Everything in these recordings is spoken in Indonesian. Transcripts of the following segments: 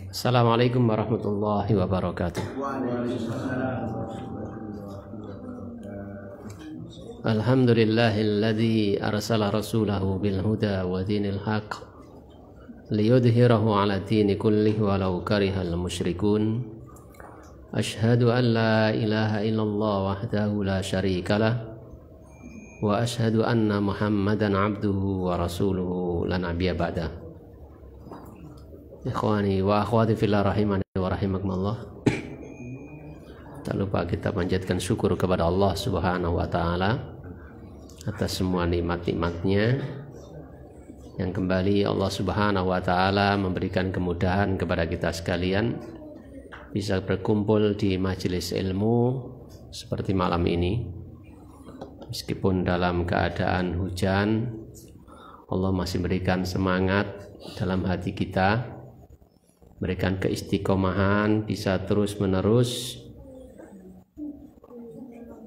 Assalamualaikum warahmatullahi wabarakatuh. Alhamdulillahilladzi arsala rasulahu bil huda wa dinil haqq liyudhhirahu 'ala dini kullihi walau karihal musyrikun. Asyhadu an la ilaha illallah wahdahu la syarikalah wa asyhadu anna Muhammadan 'abduhu wa rasuluhu la nabiyya ba'dah. Ikhwani wa akhwati fillah rahimani wa rahimakumullah. Tak lupa kita panjatkan syukur kepada Allah Subhanahu wa taala atas semua nikmat-nikmatnya yang kembali Allah Subhanahu wa taala memberikan kemudahan kepada kita sekalian bisa berkumpul di majelis ilmu seperti malam ini. Meskipun dalam keadaan hujan, Allah masih berikan semangat dalam hati kita, berikan keistiqomahan bisa terus menerus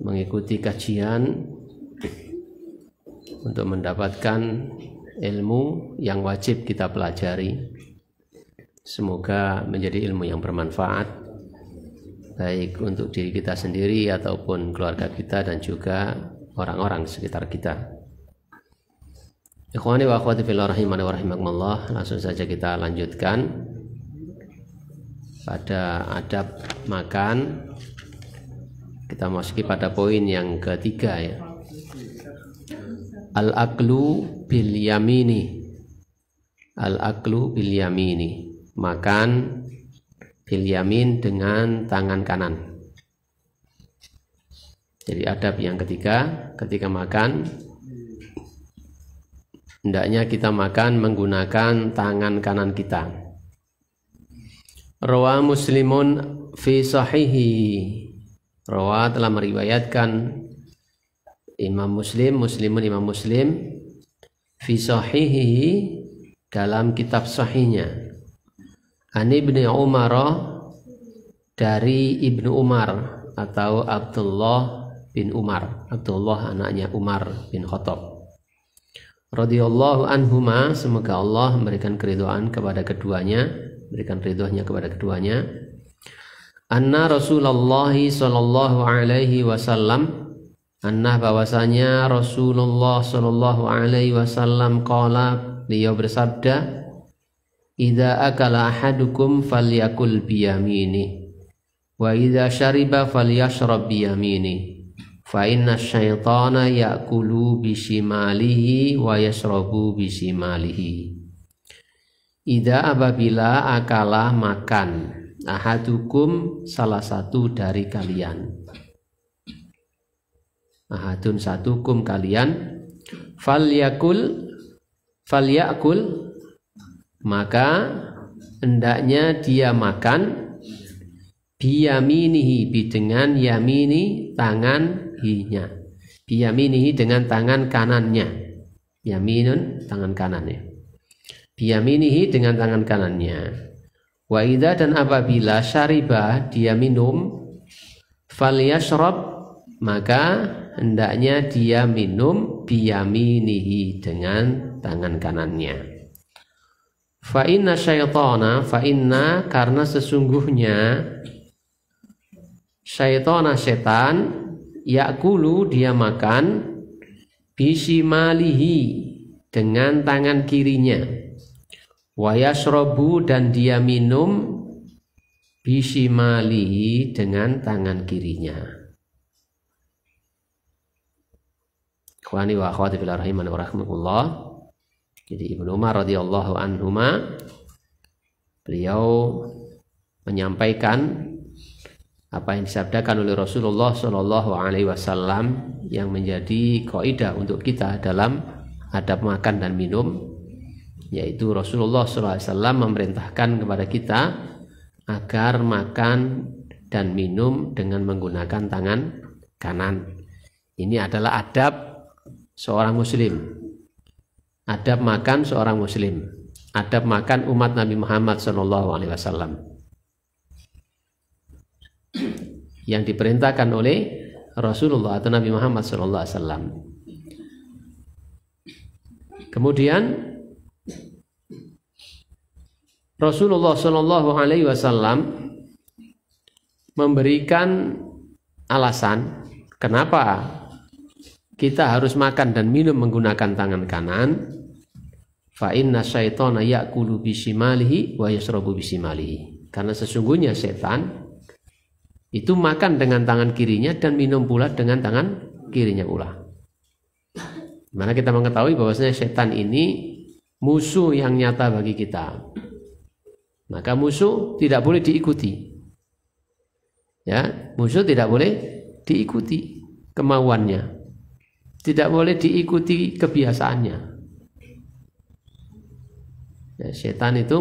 mengikuti kajian untuk mendapatkan ilmu yang wajib kita pelajari. Semoga menjadi ilmu yang bermanfaat baik untuk diri kita sendiri ataupun keluarga kita dan juga orang-orang sekitar kita. Ikhwani wa akhwati fillah rahimani wa rahimakumullah, langsung saja kita lanjutkan pada adab makan. Kita masuki pada poin yang ketiga ya. Al-aklu bil yamini. Al-aklu bil yamini. Makan bil yamin dengan tangan kanan. Jadi adab yang ketiga, ketika makan hendaknya kita makan menggunakan tangan kanan kita. Rawa Muslimun fi sahihi. Rawa telah meriwayatkan Imam Muslim fi sahihi dalam kitab sahihnya. An Ibnu Umar, dari Ibnu Umar atau Abdullah bin Umar, Abdullah anaknya Umar bin Khattab radhiyallahu anhuma, semoga Allah memberikan keridhaan kepada keduanya, berikan ridhonya kepada keduanya. Anna Rasulullah sallallahu alaihi wasallam, anna bahwasanya Rasulullah sallallahu alaihi wasallam qala, beliau bersabda, idza akala ahadukum falyakul biyamini wa idza syariba falyashrab biyamini fa inna syaitana ya'kulu bishimalihi wa yashrabu bishimalihi. Idza apabila akalah makan ahadukum salah satu dari kalian, ahadun satukum kalian, falyakul maka hendaknya dia makan biyaminihi, dengan yamini tangan hinya, biyaminihi dengan tangan kanannya, yaminun tangan kanannya, biyaminihi dengan tangan kanannya. Wa idza, dan apabila syariba dia minum, falyashrab maka hendaknya dia minum biyaminihi dengan tangan kanannya. Fa inna syaitana, fa inna karena sesungguhnya syaitana setan, yakulu dia makan, bisimalihi dengan tangan kirinya, wa yashrabu dan dia minum, bisimalihi dengan tangan kirinya. Ikhwani wa akhwati fillah rahimani wa rahimakumullah. Jadi Ibnu Umar radhiyallahu anhuma, beliau menyampaikan apa yang disabdakan oleh Rasulullah Shallallahu Alaihi Wasallam yang menjadi kaidah untuk kita dalam adab makan dan minum, yaitu Rasulullah Shallallahu Alaihi Wasallam memerintahkan kepada kita agar makan dan minum dengan menggunakan tangan kanan. Ini adalah adab seorang muslim, adab makan seorang muslim, adab makan umat Nabi Muhammad Shallallahu Alaihi Wasallam yang diperintahkan oleh Rasulullah atau Nabi Muhammad Shallallahu Alaihi Wasallam. Kemudian Rasulullah Shallallahu Alaihi Wasallam memberikan alasan kenapa kita harus makan dan minum menggunakan tangan kanan. Fa inna syaitana ya'kulu bisimalihi wa yashrabu bisimalihi. Karena sesungguhnya setan itu makan dengan tangan kirinya dan minum pula dengan tangan kirinya pula. Mana kita mengetahui bahwasanya setan ini musuh yang nyata bagi kita. Maka musuh tidak boleh diikuti. Ya, musuh tidak boleh diikuti kemauannya. Tidak boleh diikuti kebiasaannya. Ya, setan itu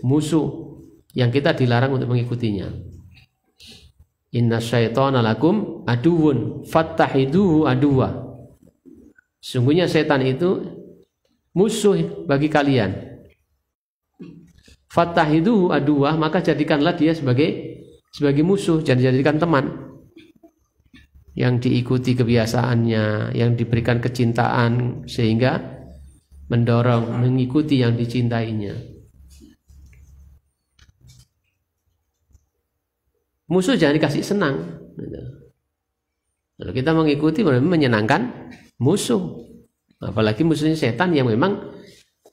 musuh yang kita dilarang untuk mengikutinya. Inna syaitana lakum aduwwun fattahiduhu aduwa. Sungguhnya setan itu musuh bagi kalian. Fattahiduhu aduwa, maka jadikanlah dia sebagai musuh, jangan jadikan teman yang diikuti kebiasaannya, yang diberikan kecintaan sehingga mendorong mengikuti yang dicintainya. Musuh jangan dikasih senang. Kalau kita mengikuti menyenangkan musuh, apalagi musuhnya setan yang memang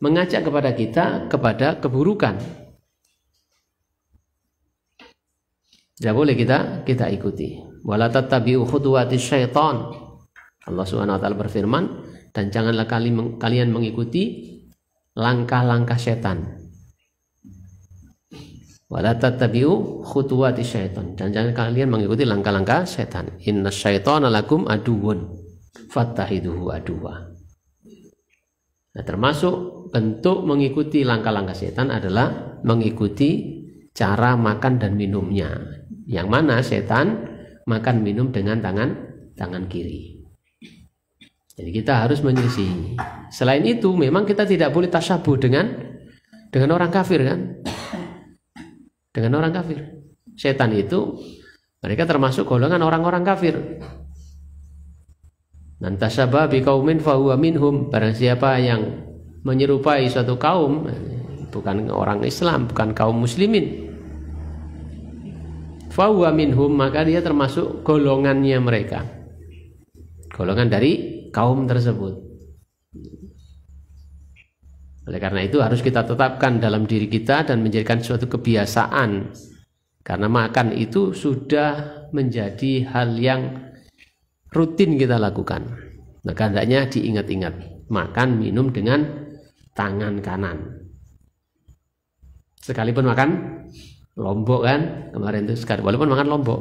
mengajak kepada kita kepada keburukan. Tidak boleh kita ikuti. Wala tattabi'u khutuwatis syaitan. Allah Subhanahu wa taala berfirman, dan janganlah kalian mengikuti langkah-langkah setan. Wala tattabi'u khutuwatis syaitan. Dan jangan kalian mengikuti langkah-langkah setan. Inna syaitana lakum aduwwun fattahiduhu aduwa. Nah, termasuk bentuk mengikuti langkah-langkah setan adalah mengikuti cara makan dan minumnya. Yang mana setan makan minum dengan tangan kiri. Jadi kita harus menyelisih. Selain itu memang kita tidak boleh tasyabuh dengan orang kafir kan? Dengan orang kafir. Setan itu mereka termasuk golongan orang-orang kafir. Man tasyabaha biqaumin fahuwa minhum. Barang siapa yang menyerupai suatu kaum, bukan orang Islam, bukan kaum muslimin, fahuwa minhum, maka dia termasuk golongannya mereka, golongan dari kaum tersebut. Oleh karena itu harus kita tetapkan dalam diri kita dan menjadikan suatu kebiasaan, karena makan itu sudah menjadi hal yang rutin kita lakukan. Maka hendaknya diingat-ingat, makan minum dengan tangan kanan. Sekalipun makan lombok kan kemarin itu, walaupun makan lombok,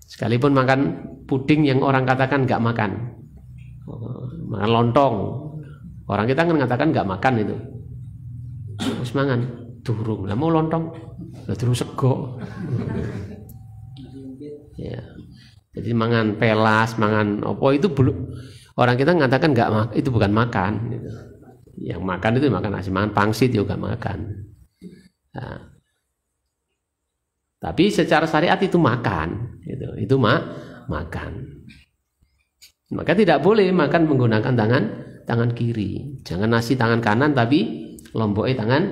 sekalipun makan puding yang orang katakan nggak makan, makan lontong, orang kita kan mengatakan nggak makan itu, terus mangan durung, lah mau lontong, lah durung sego, ya, jadi mangan pelas, mangan opo itu belum, orang kita mengatakan nggak, itu bukan makan, gitu. Yang makan itu makan nasi, mangan pangsit juga makan. Nah, tapi secara syariat itu makan, itu makan. Maka tidak boleh makan menggunakan tangan kiri. Jangan nasi tangan kanan tapi lomboknya tangan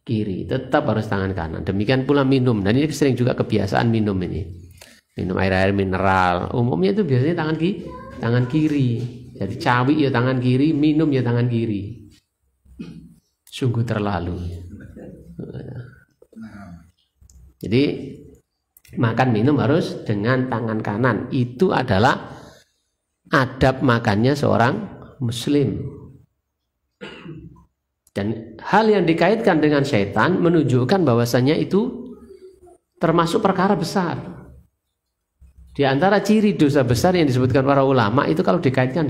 kiri. Tetap harus tangan kanan. Demikian pula minum. Dan ini sering juga kebiasaan minum ini. Minum air mineral. Umumnya itu biasanya tangan kiri. Jadi cawi ya tangan kiri, minum ya tangan kiri. Sungguh terlalu. Jadi makan minum harus dengan tangan kanan. Itu adalah adab makannya seorang muslim. Dan hal yang dikaitkan dengan setan menunjukkan bahwasanya itu termasuk perkara besar. Di antara ciri dosa besar yang disebutkan para ulama itu kalau dikaitkan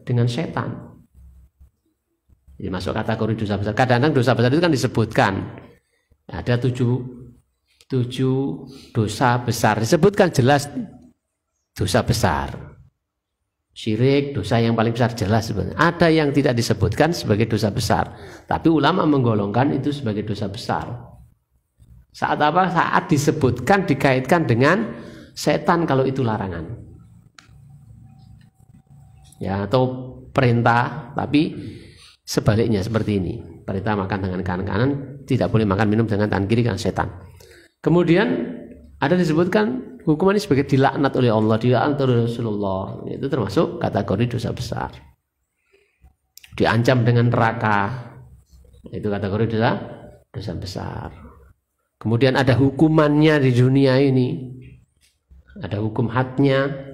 dengan setan. Jadi masuk kategori dosa besar. Kadang-kadang dosa besar itu kan disebutkan ada tujuh dosa besar, disebutkan jelas dosa besar. Syirik dosa yang paling besar jelas sebenarnya. Ada yang tidak disebutkan sebagai dosa besar, tapi ulama menggolongkan itu sebagai dosa besar. Saat apa? Saat disebutkan dikaitkan dengan setan kalau itu larangan. Ya, atau perintah, tapi sebaliknya seperti ini. Perintah makan dengan tangan kanan, tidak boleh makan minum dengan tangan kiri karena setan. Kemudian ada disebutkan hukuman ini sebagai dilaknat oleh Allah, dilaknat oleh Rasulullah. Itu termasuk kategori dosa besar. Diancam dengan neraka. Itu kategori dosa besar. Kemudian ada hukumannya di dunia ini. Ada hukum hadnya.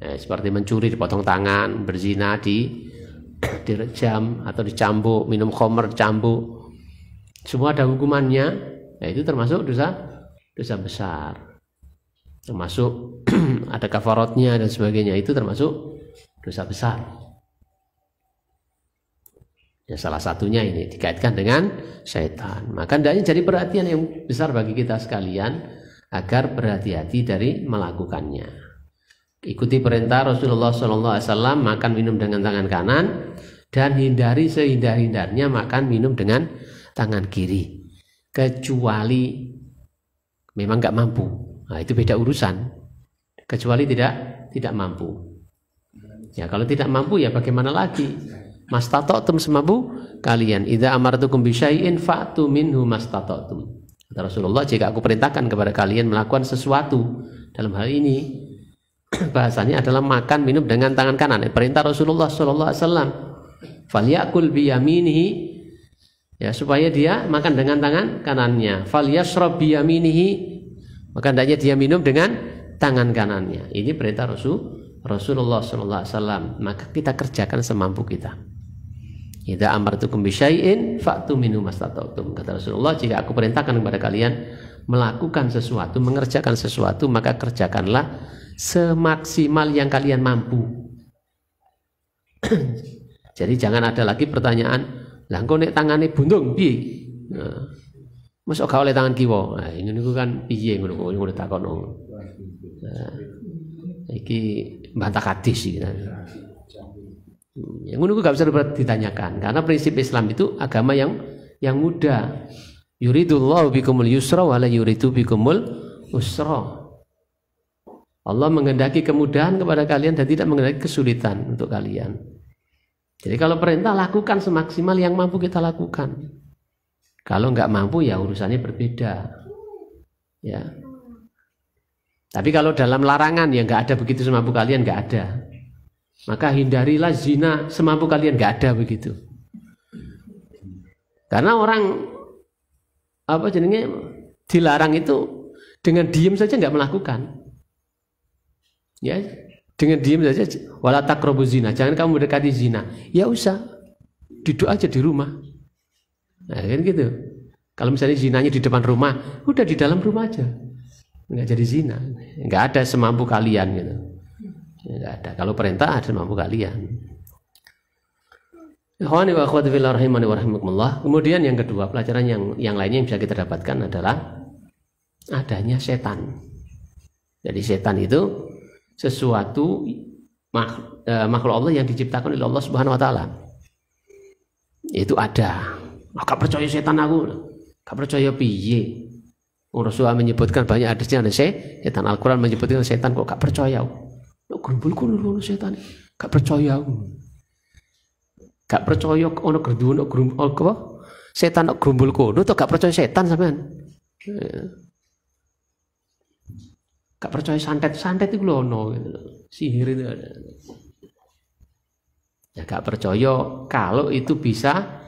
Seperti mencuri dipotong tangan, berzina direjam atau dicambuk, minum khamr dicambuk. Semua ada hukumannya. Itu termasuk dosa besar. Termasuk ada kafaratnya dan sebagainya. Itu termasuk dosa besar. Ya, salah satunya ini dikaitkan dengan syaitan. Maka hendaknya jadi perhatian yang besar bagi kita sekalian agar berhati-hati dari melakukannya. Ikuti perintah Rasulullah SAW, makan minum dengan tangan kanan dan hindari sehindar-hindarnya makan minum dengan tangan kiri. Kecuali memang nggak mampu. Nah, itu beda urusan. Kecuali tidak mampu. Ya, kalau tidak mampu ya bagaimana lagi? Mastata'tum semampu kalian. Idza amartukum bisyai'in fa'tu minhu mastata'tum. Kata Rasulullah, jika aku perintahkan kepada kalian melakukan sesuatu, dalam hal ini bahasanya adalah makan minum dengan tangan kanan. Perintah Rasulullah SAW. Falyakul biyaminihi, ya, supaya dia makan dengan tangan kanannya. Falyashrab biyaminihi, maka hendaknya dia minum dengan tangan kanannya. Ini perintah Rasulullah SAW. Maka kita kerjakan semampu kita. Idza amartukum bisyai'in fa'tu minhu mastata'tum. Kata Rasulullah, jika aku perintahkan kepada kalian melakukan sesuatu, mengerjakan sesuatu, maka kerjakanlah semaksimal yang kalian mampu. Jadi jangan ada lagi pertanyaan, lah engko nek tangane buntung piye? Nah, mosok gak oleh tangan kiwa. Nah, ini kan piye ngono takono. Nah, iki bantah hadis iki. Yang ngono gak bisa ditanyakan, karena prinsip Islam itu agama yang mudah. Yuridullahu bikumul yusra wa la yuridu bikumul usra. Allah menghendaki kemudahan kepada kalian dan tidak menghendaki kesulitan untuk kalian. Jadi kalau perintah, lakukan semaksimal yang mampu kita lakukan. Kalau nggak mampu ya urusannya berbeda. Ya. Tapi kalau dalam larangan ya nggak ada begitu semampu kalian, nggak ada. Maka hindarilah zina semampu kalian, nggak ada begitu. Karena orang dilarang itu dengan diem saja nggak melakukan. Ya, dengan diem saja. Wala taqrabu zina, jangan kamu mendekati zina. Ya usah, duduk aja di rumah. Nah, kan gitu. Kalau misalnya zinanya di depan rumah, udah di dalam rumah aja, nggak jadi zina. Nggak ada semampu kalian gitu. Nggak ada. Kalau perintah ada semampu kalian. Ikhwani wa akhwati fillah rahimani wa rahimakumullah. Kemudian yang kedua, pelajaran yang lainnya yang bisa kita dapatkan adalah adanya setan. Jadi setan itu sesuatu makhluk Allah yang diciptakan oleh Allah Subhanahu wa taala. Itu ada. Gak percaya setan aku. Gak percaya piye. Rasulullah menyebutkan banyak hadisnya ada setan. Al-Qur'an menyebutkan setan, kok gak percaya. Gerumbulku ono setan. Gak percaya aku. Gak percaya ono gerumbul apa? Setan kok gerumbulku. Lu tuh gak percaya setan sampean. Gak percaya santet itu loh ono gitu. Sihir itu ada. Ya gak percaya kalau itu bisa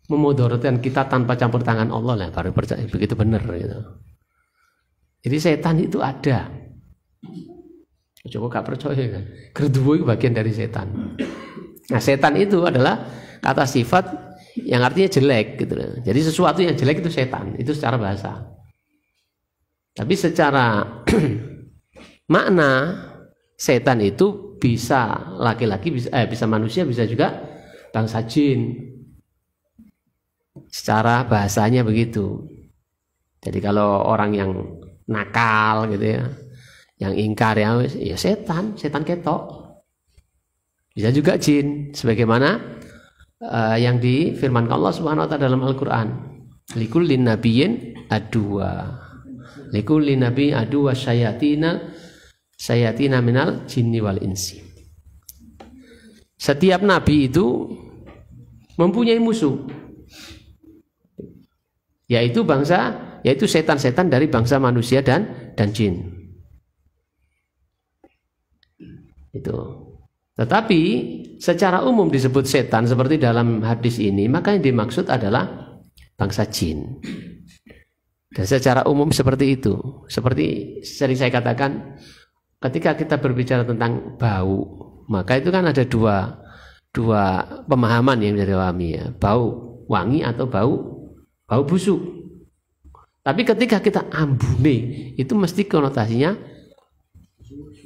memudaratkan kita tanpa campur tangan Allah lah, baru percaya begitu benar gitu. Jadi setan itu ada. Coba gak percaya kan? Gerduwo itu bagian dari setan. Nah, setan itu adalah kata sifat yang artinya jelek gitu. Jadi sesuatu yang jelek itu setan, itu secara bahasa. Tapi secara makna setan itu bisa laki-laki, bisa manusia, bisa juga bangsa jin. Secara bahasanya begitu. Jadi kalau orang yang nakal gitu ya, yang ingkar ya setan ketok. Bisa juga jin, sebagaimana yang difirmankan Allah Subhanahu wa taala dalam Al-Qur'an. Likullin nabiyyin aduwa. Likullin nabiyyin aduwa syayatina minal jinni wal insi. Setiap nabi itu mempunyai musuh, yaitu setan-setan dari bangsa manusia dan jin. Itu. Tetapi secara umum disebut setan seperti dalam hadis ini, maka yang dimaksud adalah bangsa jin. Dan secara umum seperti itu. Seperti sering saya katakan, ketika kita berbicara tentang bau, maka itu kan ada dua pemahaman yang dipahami ya, bau wangi atau bau busuk. Tapi ketika kita ambune, itu mesti konotasinya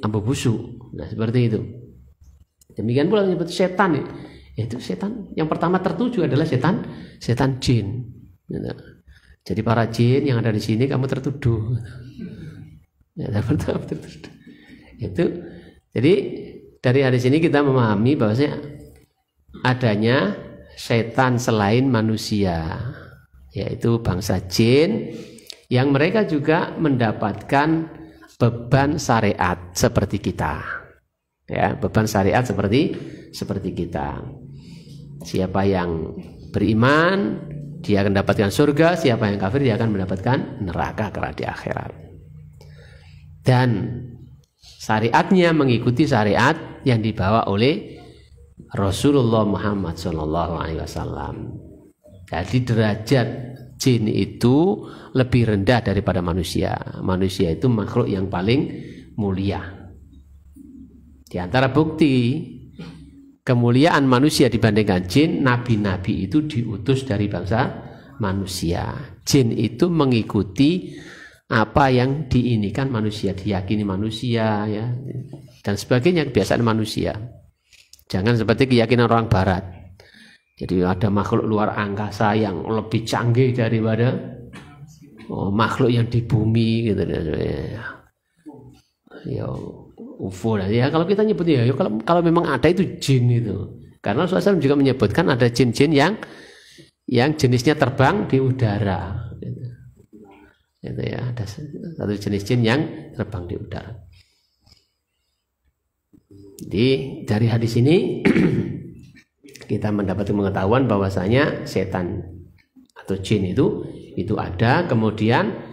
ambu busuk. Nah, seperti itu. Demikian pula menyebut setan, itu setan yang pertama tertuju adalah setan jin. Jadi para jin yang ada di sini kamu tertuduh. Itu. Jadi dari hadis ini kita memahami bahwasanya adanya setan selain manusia, yaitu bangsa jin yang mereka juga mendapatkan beban syariat seperti kita. Ya, beban syariat seperti kita. Siapa yang beriman dia akan mendapatkan surga, siapa yang kafir dia akan mendapatkan neraka kelak di akhirat. Dan syariatnya mengikuti syariat yang dibawa oleh Rasulullah Muhammad SAW. Jadi derajat jin itu lebih rendah daripada manusia. Manusia itu makhluk yang paling mulia. Di antara bukti kemuliaan manusia dibandingkan jin, nabi-nabi itu diutus dari bangsa manusia. Jin itu mengikuti apa yang diinikan manusia, diyakini manusia, ya, dan sebagainya, kebiasaan manusia. Jangan seperti keyakinan orang barat. Jadi ada makhluk luar angkasa yang lebih canggih daripada makhluk yang di bumi gitu. Ya, UFO ya, kalau kita nyebut ya kalau memang ada itu jin itu. Karena Rasulullah SAW juga menyebutkan ada jin-jin yang jenisnya terbang di udara. Gitu ya, ada satu jenis jin yang terbang di udara. Jadi dari hadis ini kita mendapat pengetahuan bahwasanya setan atau jin itu ada. Kemudian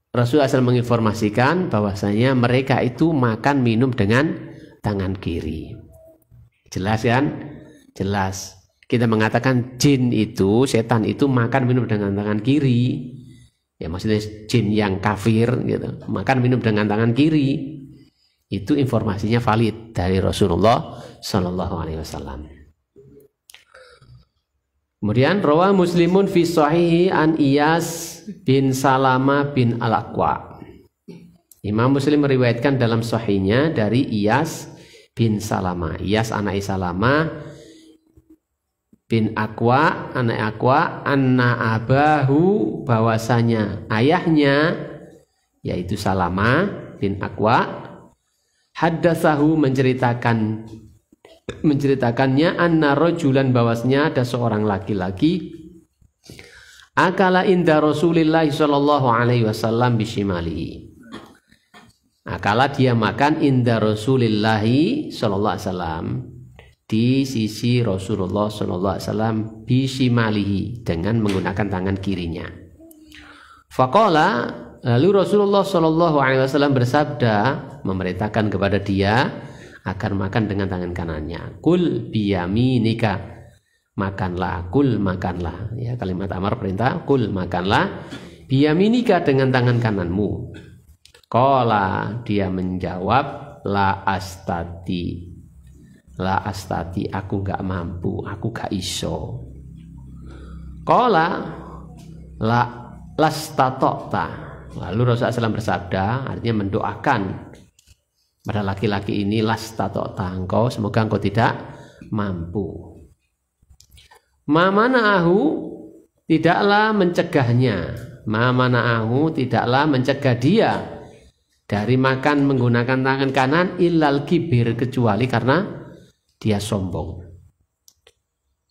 Rasulullah SAW menginformasikan bahwasanya mereka itu makan minum dengan tangan kiri. Jelas kan? Jelas. Kita mengatakan jin itu, setan itu makan minum dengan tangan kiri. Ya maksudnya jin yang kafir gitu, makan minum dengan tangan kiri. Itu informasinya valid dari Rasulullah SAW. Kemudian rawa Muslimun fi sahihi an Iyas bin Salama bin Al-Aqwa. Imam Muslim meriwayatkan dalam sahihnya dari Iyas bin Salama. Iyas anak Salama bin Aqwa, anak Aqwa, anna abahu, bahwasanya ayahnya yaitu Salama bin Aqwa haddatsahu menceritakannya anna rajulan, bahwasanya ada seorang laki-laki akala inda Rasulillah sallallahu alaihi wasallam bishimalihi. Akala dia makan inda Rasulillah sallallahu alaihi wasallam, di sisi Rasulullah sallallahu alaihi wasallam, bishimalihi, dengan menggunakan tangan kirinya. Faqala, lalu Rasulullah sallallahu alaihi wasallam bersabda, memerintahkan kepada dia agar makan dengan tangan kanannya. Kul biyaminika, makanlah. Kul, makanlah. Ya, kalimat amar perintah. Kul, makanlah. Biyaminika, dengan tangan kananmu. Qala, dia menjawab, la astati. La astati, aku gak mampu, aku gak iso. Qala, la lastatokta. Lalu Rasulullah SAW bersabda, artinya mendoakan pada laki-laki ini, lastatokta, engkau, semoga engkau tidak mampu. Mamana'ahu, tidaklah mencegahnya. Mamana'ahu, tidaklah mencegah dia dari makan menggunakan tangan kanan, illal kibir, kecuali karena dia sombong.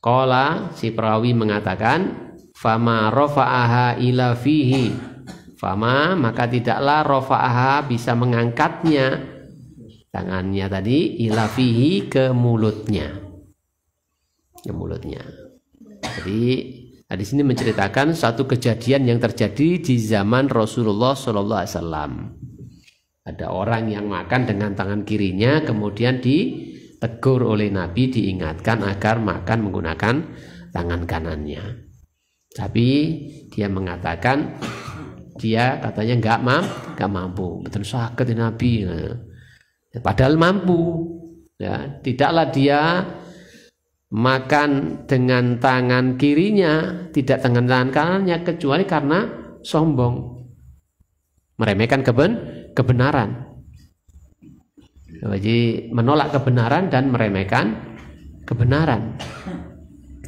Qala, si perawi mengatakan, fama rafa'aha ila fihi, fama, maka tidaklah rafa'aha, bisa mengangkatnya tangannya tadi, ila fihi, ke mulutnya. ke mulutnya. Jadi di sini menceritakan satu kejadian yang terjadi di zaman Rasulullah Sallallahu Alaihi Wasallam. Ada orang yang makan dengan tangan kirinya, kemudian ditegur oleh Nabi, diingatkan agar makan menggunakan tangan kanannya. Tapi dia mengatakan dia katanya nggak mampu, betul sakit Nabi. Padahal mampu. Ya, tidaklah dia makan dengan tangan kirinya, tidak dengan tangan kanannya, kecuali karena sombong, meremehkan kebenaran. Jadi menolak kebenaran dan meremehkan kebenaran.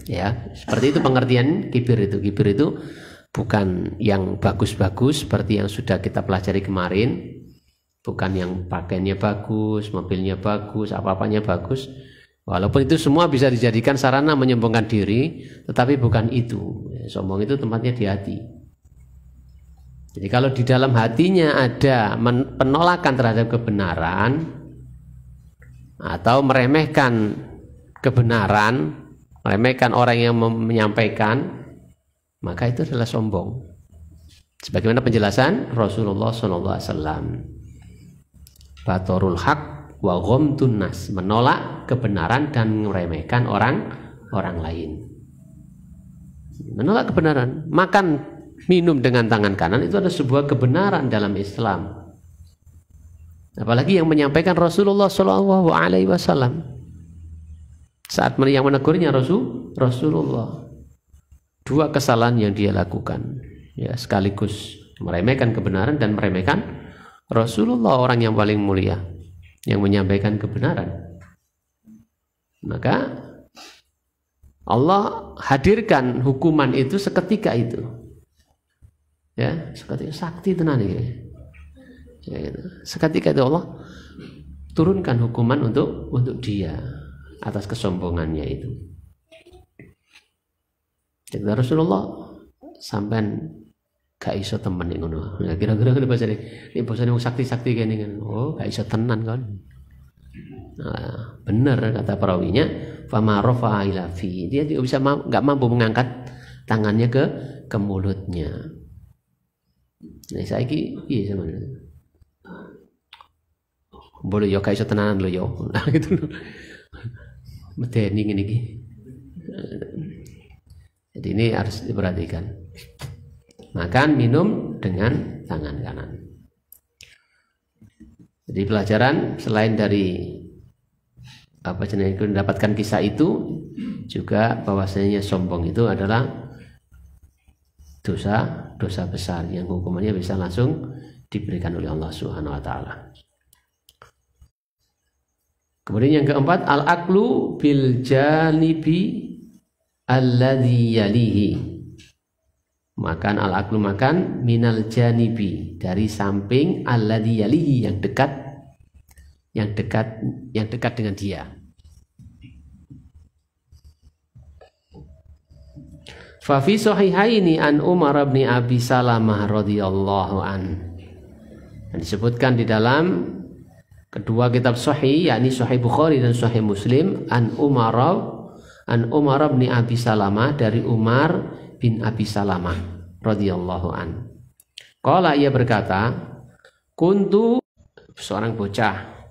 Ya, seperti itu pengertian kibir itu. Kibir itu bukan yang bagus-bagus seperti yang sudah kita pelajari kemarin, bukan yang pakaiannya bagus, mobilnya bagus, apa-apanya bagus. Walaupun itu semua bisa dijadikan sarana menyombongkan diri, tetapi bukan itu. Sombong itu tempatnya di hati. Jadi kalau di dalam hatinya ada penolakan terhadap kebenaran atau meremehkan kebenaran, meremehkan orang yang menyampaikan, maka itu adalah sombong. Sebagaimana penjelasan Rasulullah SAW, batorul haq wa ghamtun nas, menolak kebenaran dan meremehkan orang lain. Menolak kebenaran, makan minum dengan tangan kanan itu adalah sebuah kebenaran dalam Islam. Apalagi yang menyampaikan Rasulullah SAW. Saat yang menegurnya Rasulullah. Dua kesalahan yang dia lakukan, ya, sekaligus meremehkan kebenaran dan meremehkan Rasulullah, orang yang paling mulia yang menyampaikan kebenaran. Maka Allah hadirkan hukuman itu seketika itu. Ya, seketika sakti tenan iki. Ya, gitu. Seketika itu Allah turunkan hukuman untuk dia atas kesombongannya itu. Jadi Rasulullah sampean gak iso temen ning ngono. Ya kira-kira ngene bahasane. Nek bahasane wong sakti-sakti kene kan. Oh, gak iso tenan kan. Nah, benar kata perawinya, fama rafa'a ila fi. Dia tidak bisa enggak mampu mengangkat tangannya ke mulutnya. Nah, saiki piye sampeyan? Boleh yo gak iso tenanan lho yo. Nah, gitu lho. Medeni ngene iki. Jadi ini harus diperhatikan. Makan, minum dengan tangan kanan. Jadi pelajaran selain dari mendapatkan kisah itu, juga bahwasanya sombong itu adalah dosa besar yang hukumannya bisa langsung diberikan oleh Allah Subhanahu wa taala. Kemudian yang keempat, al-aklu bil janibi alladhi yalihi. Makan al-aklu, makan minal janibi, dari samping alladhi yalihi, yang dekat dengan dia. Fa fi sahihaini an Umar bin Abi Salamah radhiyallahu an. Disebutkan di dalam kedua kitab sahih, yakni Sahih Bukhari dan Sahih Muslim, an Umar bin Abi Salamah, dari Umar bin Abi Salamah radhiyallahu an. Qala, ia berkata, kuntu, seorang bocah,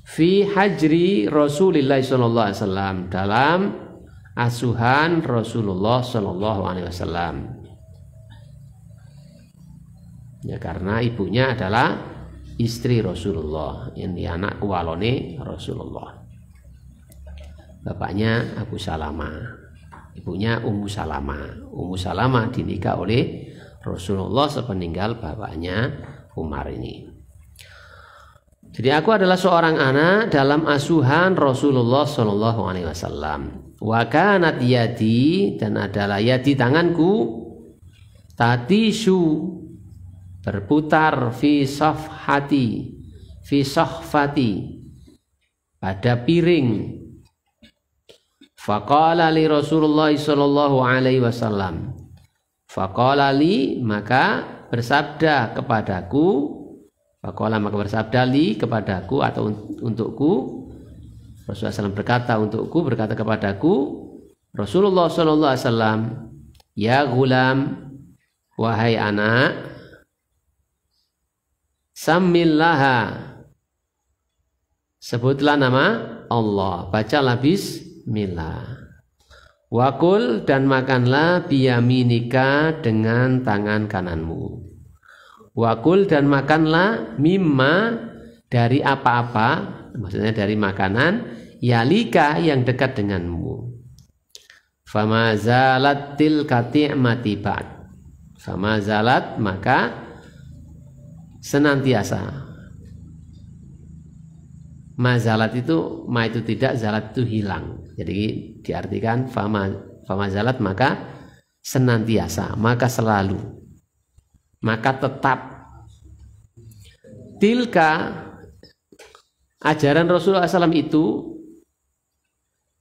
fi hajri Rasulillah sallallahu alaihi wasallam, dalam asuhan Rasulullah sallallahu alaihi wasallam. Ya, karena ibunya adalah istri Rasulullah, ini anak walone Rasulullah. Bapaknya Abu Salamah, ibunya Ummu Salamah. Ummu Salamah dinikah oleh Rasulullah sepeninggal bapaknya Umar ini. Jadi aku adalah seorang anak dalam asuhan Rasulullah Shallallahu Alaihi Wasallam. Wa kanat yadi, dan adalah yadi, tanganku, tatishu, berputar, fi sahfati, pada piring. Faqala li Rasulullah sallallahu alaihi wasallam. Faqala li, maka bersabda kepadaku. Faqala, maka bersabda li, kepadaku atau untukku. Rasulullah SAW berkata untukku, berkata kepadaku, Rasulullah SAW, ya gulam, wahai anak, samillaha, sebutlah nama Allah, bacalah bismillah. Wakul, dan makanlah biyaminika, dengan tangan kananmu. Wakul, dan makanlah mimma, dari apa-apa, maksudnya dari makanan, yalika, yang dekat denganmu. Fama zalat tilka ni'mati ba'd. Fama zalat, maka senantiasa. Mazalat itu, ma itu tidak, zalat itu hilang. Jadi diartikan fama zalat, maka senantiasa, maka selalu, maka tetap. Tilka, ajaran Rasulullah SAW itu,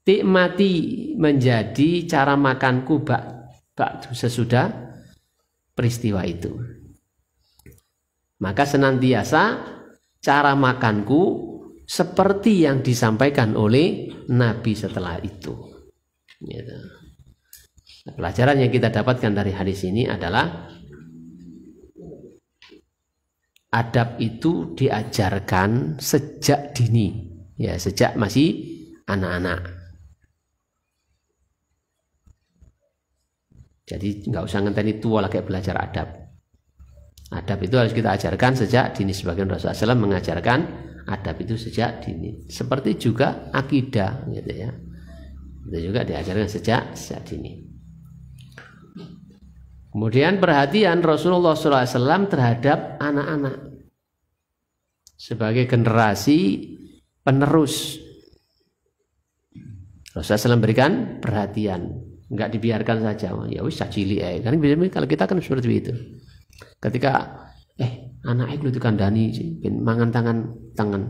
tikmati, menjadi cara makanku sesudah peristiwa itu. Maka senantiasa cara makanku seperti yang disampaikan oleh Nabi setelah itu. Gitu. Pelajaran yang kita dapatkan dari hadis ini adalah adab itu diajarkan sejak dini, ya, sejak masih anak-anak. Jadi nggak usah ngenteni tua lagi belajar adab. Adab itu harus kita ajarkan sejak dini. Sebagian Rasulullah SAW mengajarkan adab itu sejak dini. Seperti juga akidah, gitu ya. Itu juga diajarkan sejak dini. Kemudian perhatian Rasulullah SAW terhadap anak-anak sebagai generasi penerus. Rasulullah SAW berikan perhatian, enggak dibiarkan saja. Ya wis cilik kan biasanya kalau kita kan seperti itu. Ketika anak itu dikandani mangan tangan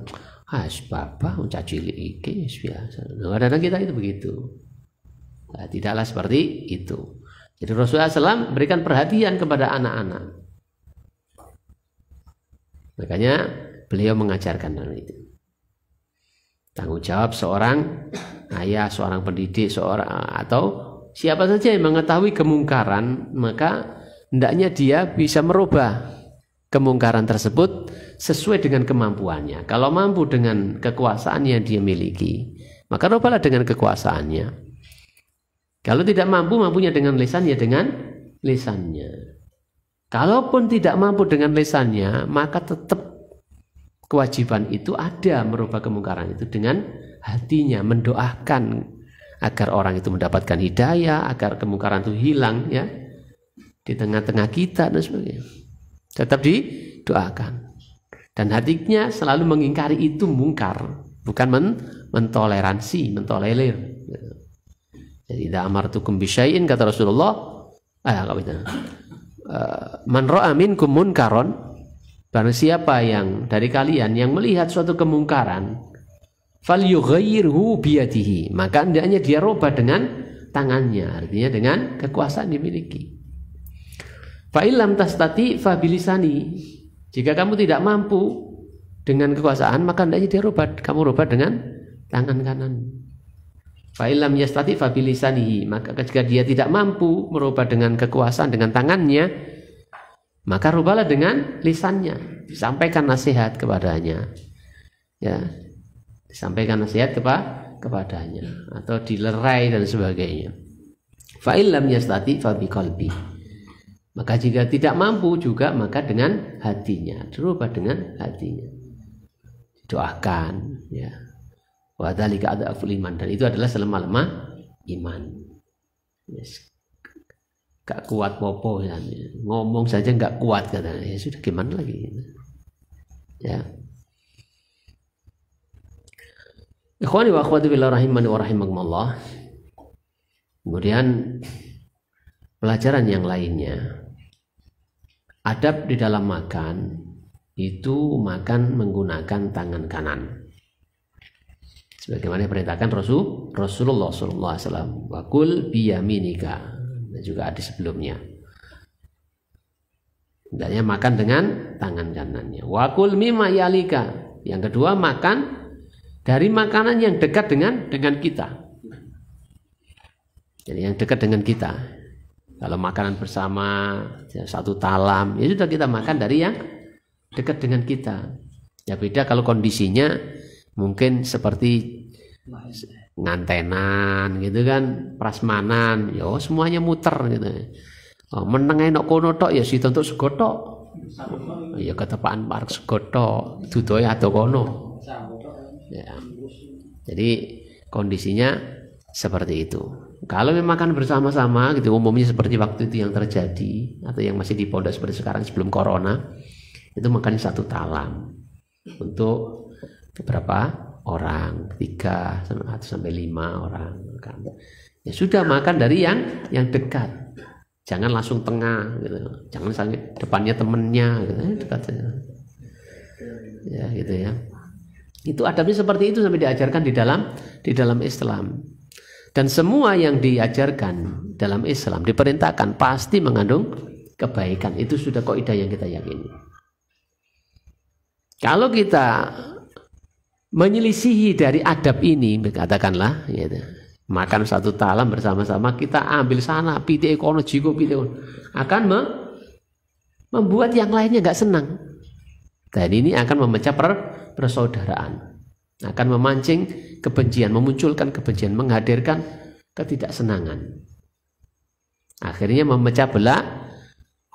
bapak cilik iki biasa. Kadang-kadang kita itu begitu. Nah, tidaklah seperti itu. Jadi Rasulullah SAW berikan perhatian kepada anak-anak. Makanya beliau mengajarkan hal itu. Tanggung jawab seorang ayah, seorang pendidik, seorang atau siapa saja yang mengetahui kemungkaran, maka hendaknya dia bisa merubah kemungkaran tersebut sesuai dengan kemampuannya. Kalau mampu dengan kekuasaan yang dia miliki, maka rubahlah dengan kekuasaannya. Kalau tidak mampu, mampunya dengan lisan, ya dengan lisannya. Kalaupun tidak mampu dengan lisannya, maka tetap kewajiban itu ada, merubah kemungkaran itu dengan hatinya, mendoakan agar orang itu mendapatkan hidayah, agar kemungkaran itu hilang, ya, di tengah-tengah kita dan sebagainya. Tetap didoakan. Dan hatinya selalu mengingkari itu mungkar, bukan mentoleransi, mentolerir. Jadi idza amartukum bisyai'in, kata Rasulullah, man ra'a minkum munkaron, barang siapa yang dari kalian yang melihat suatu kemungkaran, falyughayyirhu biyadihi, maka hendaknya dia rubah dengan tangannya, artinya dengan kekuasaan dimiliki. Fa illam tastati fa bilisani, jika kamu tidak mampu dengan kekuasaan, maka hendaknya dia kamu rubah dengan tangan kanan. Fa illam yastati fa bilisanihi, maka jika dia tidak mampu merubah dengan kekuasaan dengan tangannya, maka rubahlah dengan lisannya, disampaikan nasihat kepadanya, ya, disampaikan nasihat kepadanya atau dilerai dan sebagainya. Fa illam yastati fa biqalbi, maka jika tidak mampu juga maka dengan hatinya, dirubah dengan hatinya, doakan, ya. Wa dzalika adaful iman, dan itu adalah selemah-lemah iman. Yes. Gak kuat popo ya. Ngomong saja gak kuat katanya. Ya sudah, gimana lagi? Ya. Ikhwani wa akhwati fillah rahimani wa rahimakumullah. Kemudian pelajaran yang lainnya, adab di dalam makan itu makan menggunakan tangan kanan. Sebagaimana diperintahkan Rasulullah SAW, wakul biyaminika, dan juga ada sebelumnya. Hendaknya makan dengan tangan kanannya. Wakul mimma yalika, yang kedua makan dari makanan yang dekat dengan kita. Jadi yang dekat dengan kita. Kalau makanan bersama satu talam, ya sudah kita makan dari yang dekat dengan kita. Ya beda kalau kondisinya mungkin seperti ngantenan gitu kan, prasmanan, ya semuanya muter gitu. Oh, meneng enak kono tok ya situ untuk segotok. Ya ketepaan park segotok, dudoe atau kono. Ya. Jadi kondisinya seperti itu. Kalau memang makan bersama-sama gitu, umumnya seperti waktu itu yang terjadi atau yang masih di pondok seperti sekarang sebelum corona, itu makan satu talam untuk beberapa orang, 3 sampai 5 orang. Ya sudah makan dari yang dekat. Jangan langsung tengah gitu. Jangan sampai depannya temennya gitu. Dekat saja. Ya gitu ya. Itu adabnya seperti itu sampai diajarkan di dalam Islam. Dan semua yang diajarkan dalam Islam diperintahkan pasti mengandung kebaikan. Itu sudah kaidah yang kita yakini. Kalau kita menyelisihi dari adab ini, katakanlah gitu, makan satu talam bersama-sama, kita ambil sana pitik kono jigo pitik kono, akan membuat yang lainnya nggak senang. Dan ini akan memecah persaudaraan, akan memancing kebencian, memunculkan kebencian, menghadirkan ketidaksenangan. Akhirnya memecah belah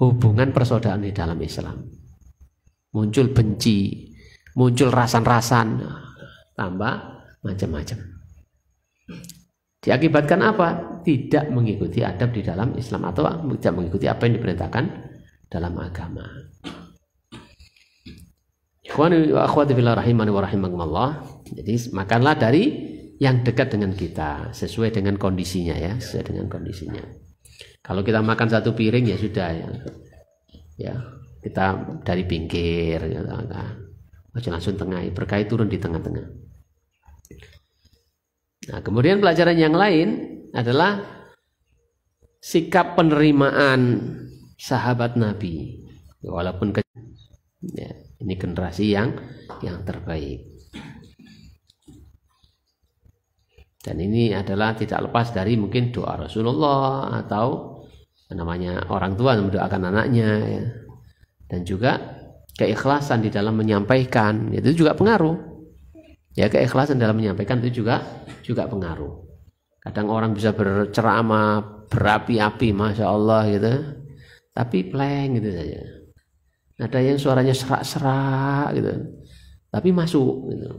hubungan persaudaraan di dalam Islam. Muncul benci, muncul rasan-rasan, tambah macam-macam. Diakibatkan apa? Tidak mengikuti adab di dalam Islam atau tidak mengikuti apa yang diperintahkan dalam agama. Ikhwani wa akhwati fillah rahimani wa rahimakumullah. Jadi makanlah dari yang dekat dengan kita sesuai dengan kondisinya ya, sesuai dengan kondisinya. Kalau kita makan satu piring ya sudah ya. Ya, kita dari pinggir ya kan. Langsung tengah, berkait turun di tengah-tengah. Nah, kemudian pelajaran yang lain adalah sikap penerimaan sahabat Nabi. Walaupun ya, ini generasi yang terbaik. Dan ini adalah tidak lepas dari mungkin doa Rasulullah atau namanya orang tua mendoakan anaknya ya. Dan juga keikhlasan di dalam menyampaikan itu juga pengaruh. Ya, keikhlasan dalam menyampaikan itu juga pengaruh. Kadang orang bisa berceramah berapi-api, masya Allah gitu, tapi pleng gitu saja. Ada yang suaranya serak-serak gitu, tapi masuk gitu.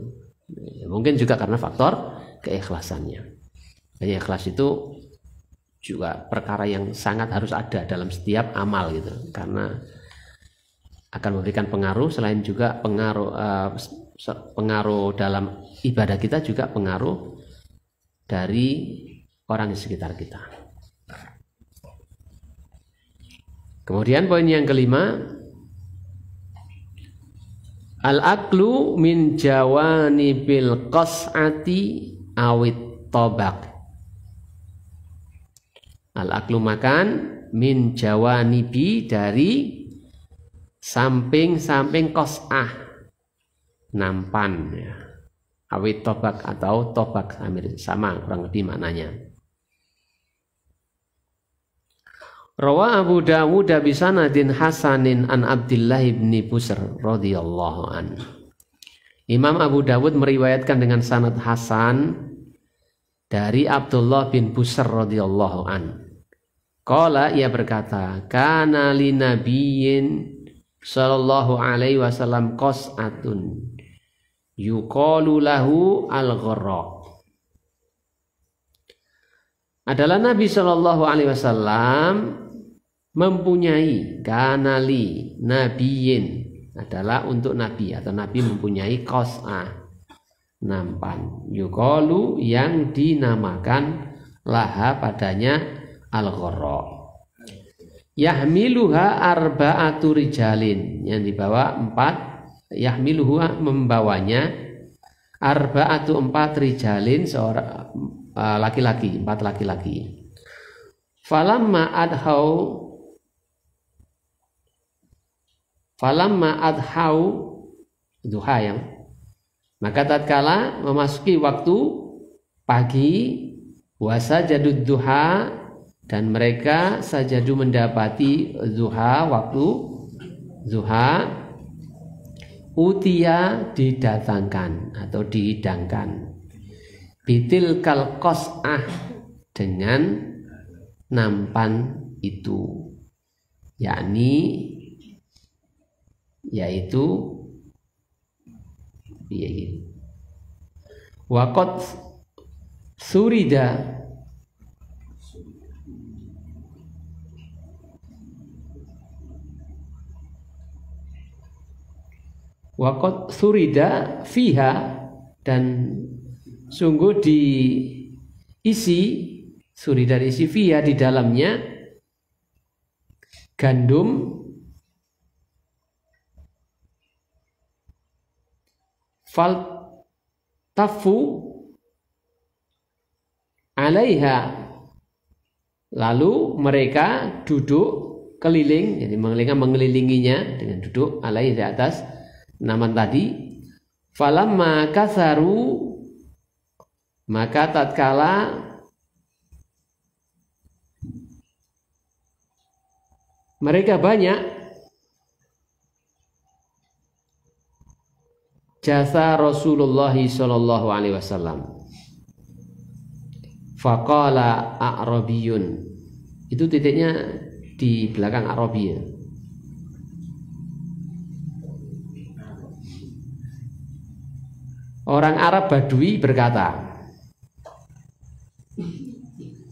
Ya, mungkin juga karena faktor keikhlasannya. Dan ikhlas itu juga perkara yang sangat harus ada dalam setiap amal gitu, karena akan memberikan pengaruh. Selain juga pengaruh dalam ibadah kita, juga pengaruh dari orang di sekitar kita. Kemudian poin yang kelima, al-aklu min jawanibil qas'ati awit tobak. Al-aklu makan min jawanibi dari samping-samping qas'ah, nampan ya. Awit tobak atau tobak sama kurang lebih maknanya. Rawa Abu Dawud bi sanadin hasanin an Abdullah bin Busr radhiyallahu an. Imam Abu Dawud meriwayatkan dengan sanad hasan dari Abdullah bin Busr radhiyallahu an. Qala, ia berkata, kana li nabiyyin sallallahu alaihi wasallam qas'atun yuqalu lahu al-gharra. Adalah Nabi sallallahu alaihi wasallam mempunyai, kanali nabiyin adalah untuk nabi atau nabi mempunyai qas'ah, nampan, yuqalu yang dinamakan laha padanya al-gharra. Yahmiluha arba'atu rijalin, yang dibawa 4, yahmiluha membawanya, arba'atu 4 rijalin, seorang laki-laki, 4 laki-laki. Falamma adhau duha yang, maka tatkala memasuki waktu pagi, Wasajadud duha, dan mereka sajadu mendapati duha, waktu duha. Utia, didatangkan atau dihidangkan. Bitil kal qas'ah, dengan nampan itu, yaitu waqad surida, waqad surida fiha, dan sungguh diisi, surida diisi fiha, di dalamnya gandum faltafu alaiha, lalu mereka duduk keliling, jadi mengelilinginya dengan duduk alaihi, di atas naman tadi. Falamma kasaru, maka tatkala mereka banyak, jasa Rasulullah sallallahu alaihi wasallam, faqala a'rabiyun, itu titiknya di belakang Arabiyah. Orang Arab Badui berkata,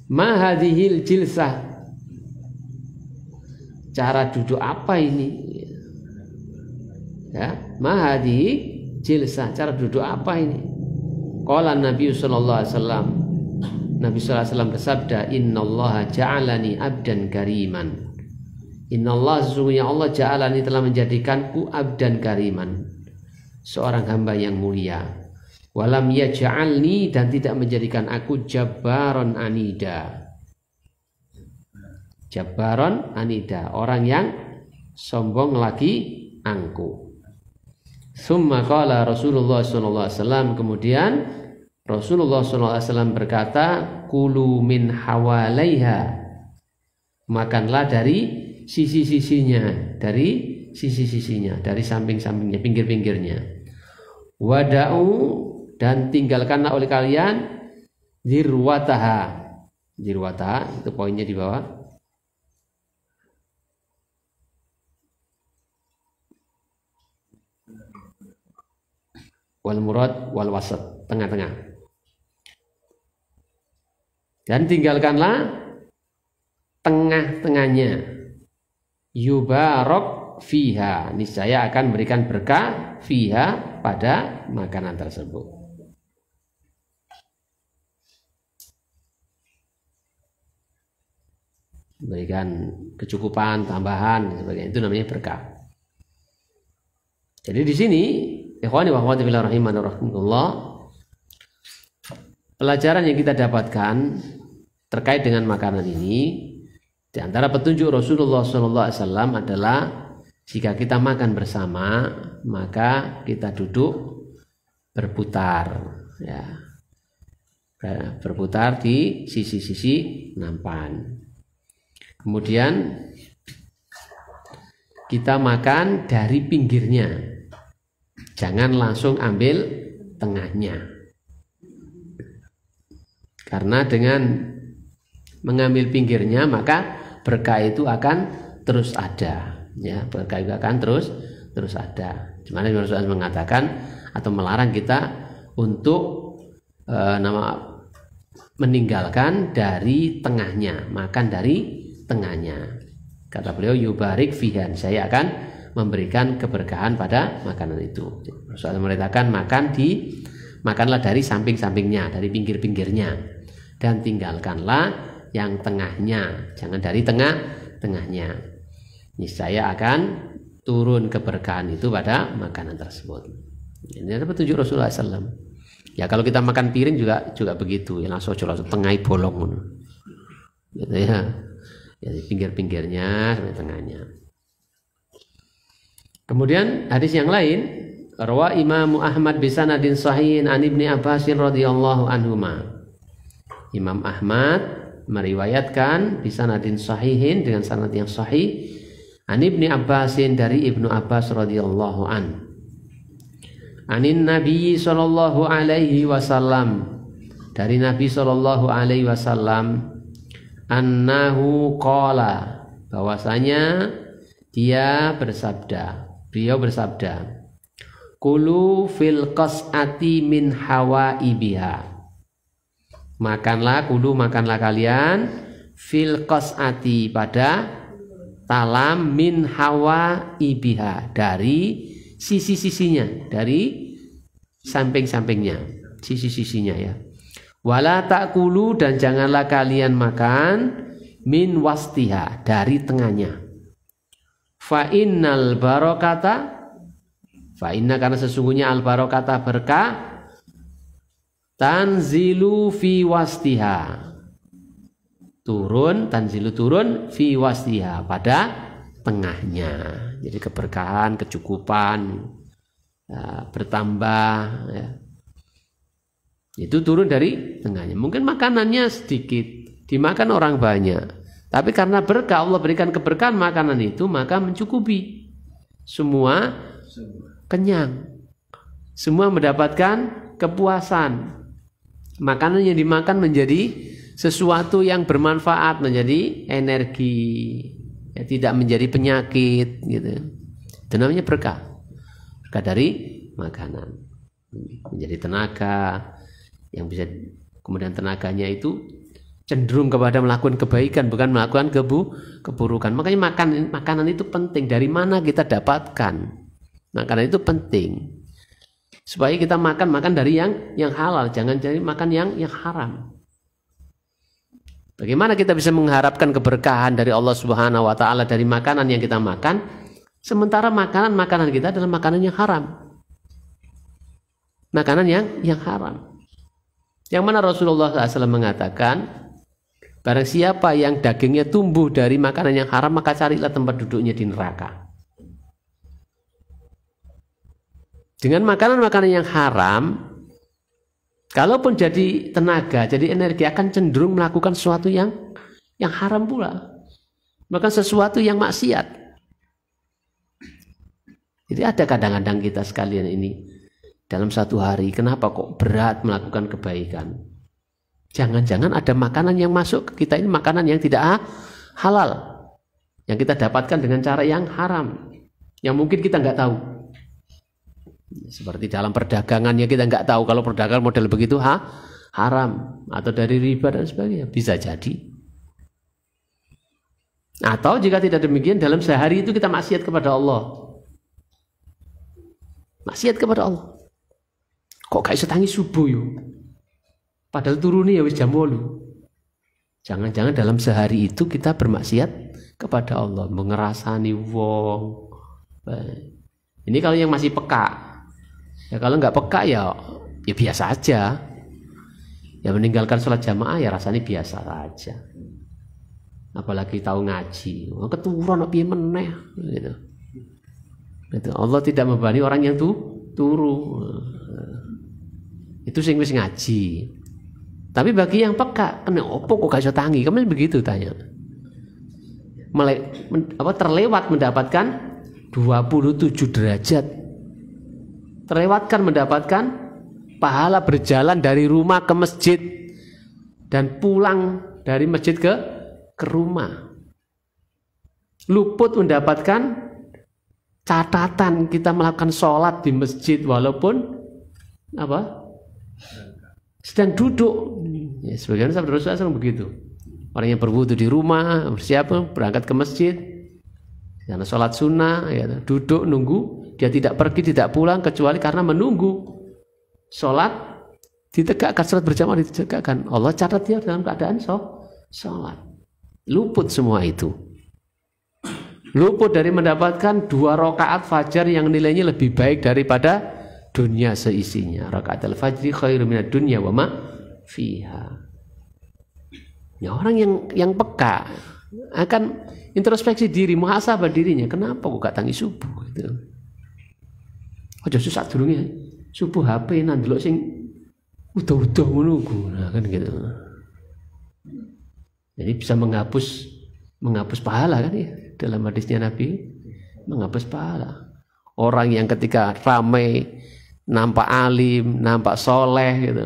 ma hadhil jilsah, cara duduk apa ini? Ya, ma hadhi jilsah, cara duduk apa ini? Qala Nabi sallallahu alaihi wasallam, Nabi sallallahu alaihi wasallam bersabda, innallaha ja'alani abdan kariman. Innallaha, sesungguhnya Allah, ja'alani, telah menjadikanku abdan kariman, seorang hamba yang mulia. Walam yaj'alni, dan tidak menjadikan aku jabbaron anida. Jabbaron anida, orang yang sombong lagi angkuh. Summa qala Rasulullah sallallahu alaihi wasallam, kemudian Rasulullah sallallahu alaihi wasallam berkata, kulu min hawalaiha, makanlah dari sisi-sisinya, dari sisi-sisinya, dari samping-sampingnya, pinggir-pinggirnya. Wada'u, dan tinggalkanlah oleh kalian dirwataha. Dirwataha itu poinnya di bawah. Wal murad wal wasat, tengah-tengah. Dan tinggalkanlah tengah-tengahnya. Yubarok fiha, niscaya akan memberikan berkah fiha, pada makanan tersebut. Memberikan kecukupan, tambahan, dan sebagainya, itu namanya berkah. Jadi di sini, ikhwani wa akhwati fillah rahimani rahimakumullah, pelajaran yang kita dapatkan terkait dengan makanan ini, di antara petunjuk Rasulullah SAW adalah jika kita makan bersama, maka kita duduk berputar, ya, berputar di sisi-sisi nampan. Kemudian kita makan dari pinggirnya, jangan langsung ambil tengahnya, karena dengan mengambil pinggirnya maka berkah itu akan terus ada, ya, berkah itu akan terus ada. Dimana Rasulullah mengatakan atau melarang kita untuk meninggalkan dari tengahnya, makan dari tengahnya. Kata beliau, yubarik fihan, saya akan memberikan keberkahan pada makanan itu. Rasulullah merintahkan makanlah dari samping-sampingnya, dari pinggir-pinggirnya, dan tinggalkanlah yang tengahnya, jangan dari tengahnya. Niscaya akan turun keberkahan itu pada makanan tersebut. Ini adalah petunjuk Rasulullah SAW. Ya, kalau kita makan piring juga begitu, ya, langsung tengah bolong, gitu ya. Jadi pinggir-pinggirnya sampai tengahnya. Kemudian hadis yang lain, rawa Imam Ahmad bisanadin sahihin an Ibni Abbas radhiyallahu anhuma. Imam Ahmad meriwayatkan bi sanadin sahihin dengan sanad yang sahih an Ibnu Abbasin dari Ibnu Abbas radhiyallahu an. Anin Nabi sallallahu alaihi wasallam dari Nabi sallallahu alaihi wasallam annahu qala bahwasanya beliau bersabda kulu fil qas'ati min hawaibiha makanlah kalian fil qas'ati pada talam min hawaibiha dari sisi-sisinya, dari samping-sampingnya, sisi-sisinya ya. Wala ta'kulu dan janganlah kalian makan min wastiha dari tengahnya. Fa innal barakata karena sesungguhnya al barakata berkah tanzilu fi wastiha tanzilu turun fi wastiha pada tengahnya. Jadi keberkahan, kecukupan bertambah ya. Itu turun dari tengahnya. Mungkin makanannya sedikit, dimakan orang banyak. Tapi karena berkah Allah berikan keberkahan makanan itu, maka mencukupi. Semua kenyang. Semua mendapatkan kepuasan. Makanan yang dimakan menjadi sesuatu yang bermanfaat, menjadi energi, ya, tidak menjadi penyakit gitu. Itu namanya berkah. Berkah dari makanan. Menjadi tenaga yang bisa, kemudian tenaganya itu cenderung kepada melakukan kebaikan, bukan melakukan keburukan. Makanya makanan itu penting. Dari mana kita dapatkan? Makanan itu penting. Supaya kita makan dari yang halal, jangan jadi makan yang haram. Bagaimana kita bisa mengharapkan keberkahan dari Allah Subhanahu wa taala dari makanan yang kita makan, sementara makanan kita adalah makanan yang haram. Makanan yang haram. Yang mana Rasulullah SAW mengatakan, barang siapa yang dagingnya tumbuh dari makanan yang haram, maka carilah tempat duduknya di neraka. Dengan makanan-makanan yang haram, kalaupun jadi tenaga, jadi energi, akan cenderung melakukan sesuatu yang haram pula. Melakukan sesuatu yang maksiat. Jadi ada kadang-kadang kita sekalian ini, dalam satu hari, kenapa kok berat melakukan kebaikan? Jangan-jangan ada makanan yang masuk ke kita ini, makanan yang tidak halal. Yang kita dapatkan dengan cara yang haram. Yang mungkin kita nggak tahu. Seperti dalam perdagangannya kita nggak tahu kalau perdagangan model begitu haram. Atau dari riba dan sebagainya. Bisa jadi. Atau jika tidak demikian, dalam sehari itu kita maksiat kepada Allah. Maksiat kepada Allah. Kok gak iso tangi subuh yuk? Padahal turunnya ya wis jam 8. Jangan-jangan dalam sehari itu kita bermaksiat kepada Allah, mengerasani wong. Ini kalau yang masih peka. Ya kalau nggak peka ya biasa aja. Ya meninggalkan sholat jamaah ya rasanya biasa aja. Apalagi tahu ngaji, keturun piye meneh gitu. Gitu. Allah tidak membebani orang yang turu. Itu sing wis ngaji. Tapi bagi yang peka, kena opo kok gak iso tangi? Kamu begitu tanya. Terlewat mendapatkan 27 derajat. Terlewatkan mendapatkan pahala berjalan dari rumah ke masjid dan pulang dari masjid ke rumah. Luput mendapatkan catatan kita melakukan sholat di masjid walaupun sedang duduk. Ya, sebagian sabda Rasulullah begitu. Orang yang berwudu di rumah, bersiap berangkat ke masjid, karena sholat sunnah, ya, duduk nunggu, dia tidak pergi, tidak pulang kecuali karena menunggu sholat ditegakkan, sholat berjamaah ditegakkan. Allah catat dia dalam keadaan sholat. Luput semua itu. Luput dari mendapatkan 2 rakaat fajar yang nilainya lebih baik daripada dunia seisinya. Rakaat al-fajri khairu minad dunya wa ma fiha. Ya, orang yang peka akan introspeksi diri, muhasabah dirinya. Kenapa kok gak tangi subuh gitu. Aja susah durunge subuh HP nang delok sing udah ngono ku. Nah, kan gitu. Jadi bisa menghapus pahala kan ya, dalam hadisnya Nabi, menghapus pahala. Orang yang ketika ramai nampak alim, nampak soleh gitu,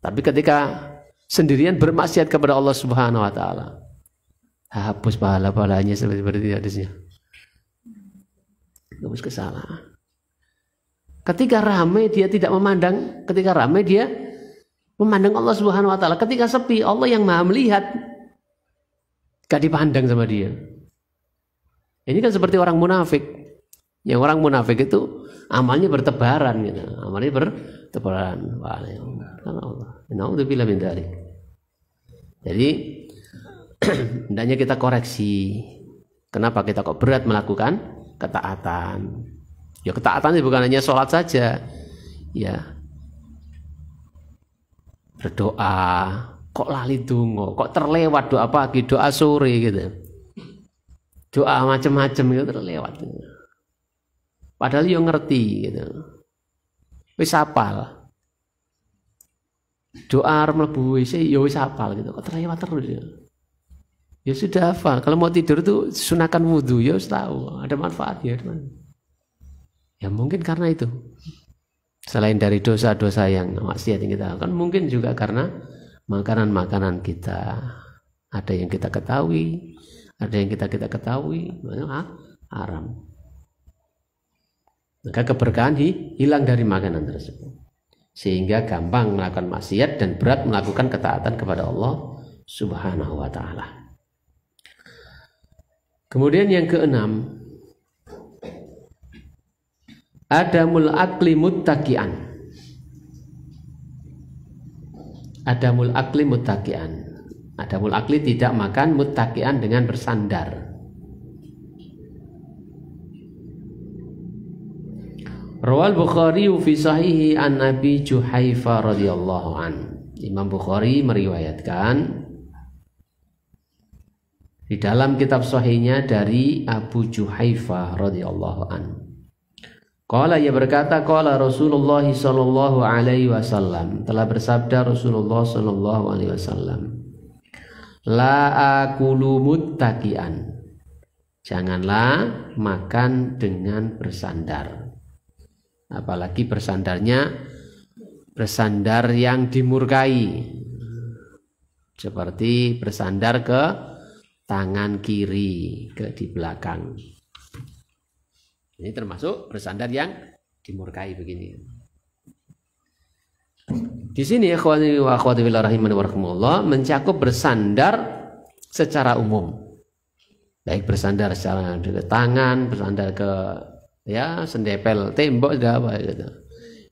tapi ketika sendirian bermaksiat kepada Allah Subhanahu Wa Taala, hapus pahalanya seperti hadisnya, hapus kesalahan. Ketika ramai dia tidak memandang, ketika ramai dia memandang Allah Subhanahu Wa Taala. Ketika sepi, Allah yang maha melihat, gak dipandang sama dia. Ini kan seperti orang munafik. Yang orang munafik itu amalnya bertebaran gitu. Amalnya bertebaran. Alhamdulillah min dzalik. Jadi hendaknya kita koreksi. Kenapa kita kok berat melakukan ketaatan? Ya ketaatan itu bukan hanya sholat saja. Ya. Berdoa, kok lali donga, kok terlewat doa pagi, doa sore gitu. Doa macam-macam itu terlewat. Padahal yo ngerti gitu. Wis hafal. Doa arep mlebu WC yo wis hafal gitu. Kok terlewat terus ya. Ya sudah hafal. Kalau mau tidur tuh sunahkan wudu ya wis tahu, ada manfaatnya. Ya mungkin karena itu. Selain dari dosa-dosa yang maksiat yang kita lakukan, mungkin juga karena makanan-makanan kita. Ada yang kita ketahui, ada yang kita ketahui, haram. Maka keberkahan hilang dari makanan tersebut. Sehingga gampang melakukan maksiat dan berat melakukan ketaatan kepada Allah Subhanahu wa Ta'ala. Kemudian yang keenam, adamul akli muttaqian. Adamul akli muttaqian. Adamul akli tidak makan muttaqian dengan bersandar. Rawal Bukhari fi sahihi an Abi Juhaifa radhiyallahu an. Imam Bukhari meriwayatkan di dalam kitab sahihnya dari Abu Juhaifa radhiyallahu an. Qala, ia berkata, qala Rasulullah sallallahu alaihi wasallam, telah bersabda Rasulullah sallallahu alaihi wasallam, la akulu muttaqian, janganlah makan dengan bersandar. Apalagi bersandar yang dimurkai, seperti bersandar ke tangan kiri, ke di belakang. Ini termasuk bersandar yang dimurkai begini. Di sini ikhwani wa akhwati fillah rahimani wa rahimakumullah mencakup bersandar secara umum. Baik bersandar secara ke tangan, bersandar ke sendepel tembok sudah apa gitu.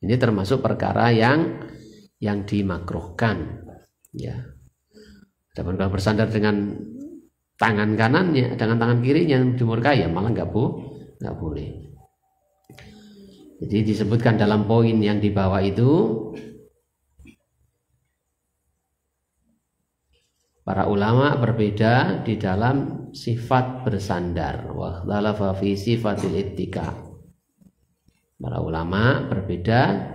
Ini termasuk perkara yang dimakruhkan, ya. Adapun kalau bersandar dengan tangan kanannya, dengan tangan kirinya dimurkai, ya malah nggak boleh. Jadi disebutkan dalam poin yang di bawah itu, para ulama berbeda di dalam sifat bersandar. Wa ikhtalafa fi sifatil ittika. Para ulama berbeda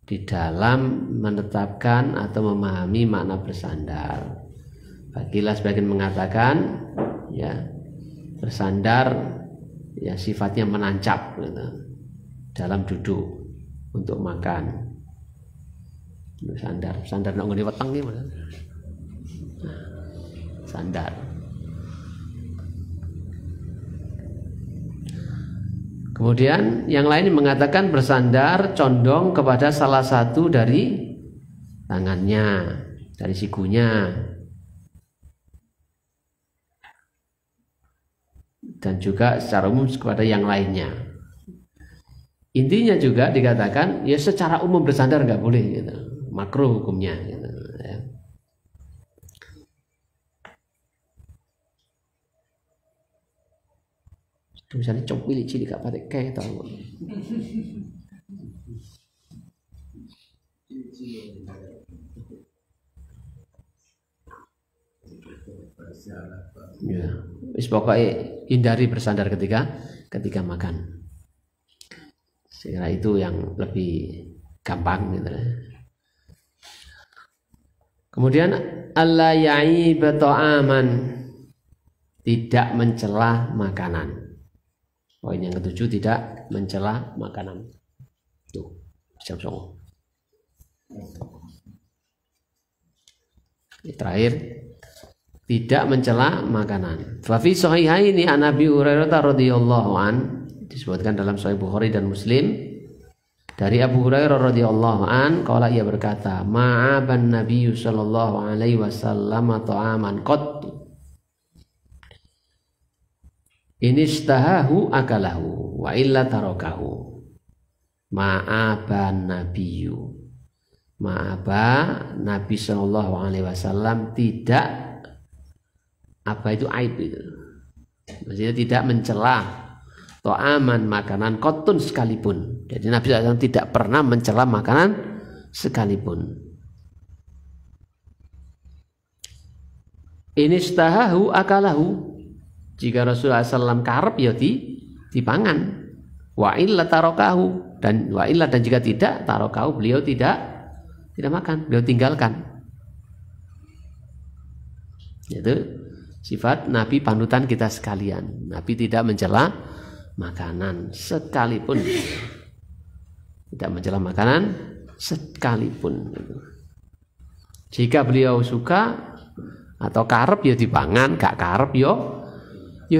di dalam menetapkan atau memahami makna bersandar. Bagilah sebagian mengatakan, ya, bersandar ya sifatnya menancap gitu, dalam duduk untuk makan. Sandar nak ngene weteng iki sandar. Kemudian yang lain mengatakan bersandar condong kepada salah satu dari tangannya, dari sikunya, dan juga secara umum kepada yang lainnya. Intinya juga dikatakan ya secara umum bersandar nggak boleh gitu, makruh hukumnya gitu, ya. Misalnya cok pilih cilik gak pakai kayak tahu. Ya, pokoknya hindari bersandar ketika makan. Saya kira itu yang lebih gampang gitu. Kemudian alla ya'iba ta'aman, tidak mencela makanan. Poin yang ketujuh, tidak mencela makanan. Tuh, jam 09.00. Terakhir, tidak mencela makanan. Fa fi sahihaini an Abi Hurairah radhiyallahu an, disebutkan dalam Sahih Bukhari dan Muslim dari Abu Hurairah radhiyallahu an, qala, ia berkata, ma'aban Nabi sallallahu alaihi wasallam ta'aman qat inistahahu akalahu wa illa tarakahu. Ma'aban Nabiyyu, ma'aba Nabi sallallahu alaihi wasallam tidak, apa itu aib itu, maksudnya tidak mencela ta'aman, makanan, qatun, sekalipun. Jadi Nabi SAW tidak pernah mencela makanan sekalipun. Inistahahu akalahu, jika Rasulullah SAW karep ya dipangan. Wa illa tarokahu, dan wa illa, dan jika tidak tarokahu, beliau tidak makan, beliau tinggalkan. Itu sifat Nabi panutan kita sekalian. Nabi tidak mencela makanan sekalipun, tidak mencela makanan sekalipun. Jika beliau suka atau karep ya dipangan, gak karep ya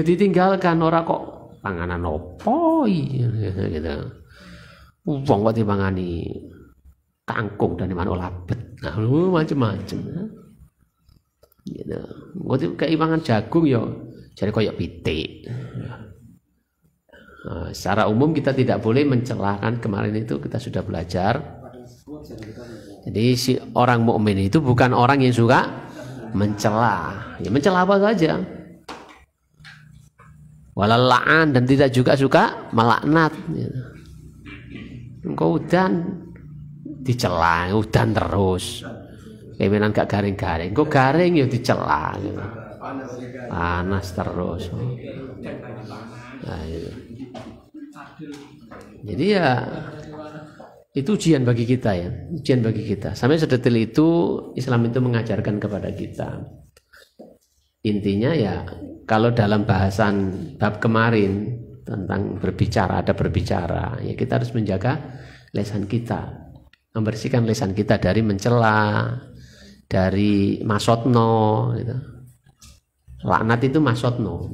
ditinggalkan. Ora kok panganan opo gitu. Wong kok dipangani kangkung dan manuk labet. Nah, macam-macam. Gitu. Kok keimangan jagung ya jadi koyok pitik. Nah, secara umum kita tidak boleh mencelahkan. Kemarin itu kita sudah belajar. Jadi si orang mukmin itu bukan orang yang suka mencela. Ya mencela apa saja. Walalaan, dan tidak juga suka melaknat. Engkau udan dicela, udan terus. Kemenan gak garing-garing, engkau garing ya dicela. Panas terus. Nah, itu. Jadi ya itu ujian bagi kita ya, ujian bagi kita. Sampai sedetil itu Islam itu mengajarkan kepada kita. Intinya ya, kalau dalam bahasan bab kemarin tentang berbicara, ada berbicara, ya kita harus menjaga lisan kita, membersihkan lisan kita dari mencela, dari masotno, gitu. Laknat itu masotno.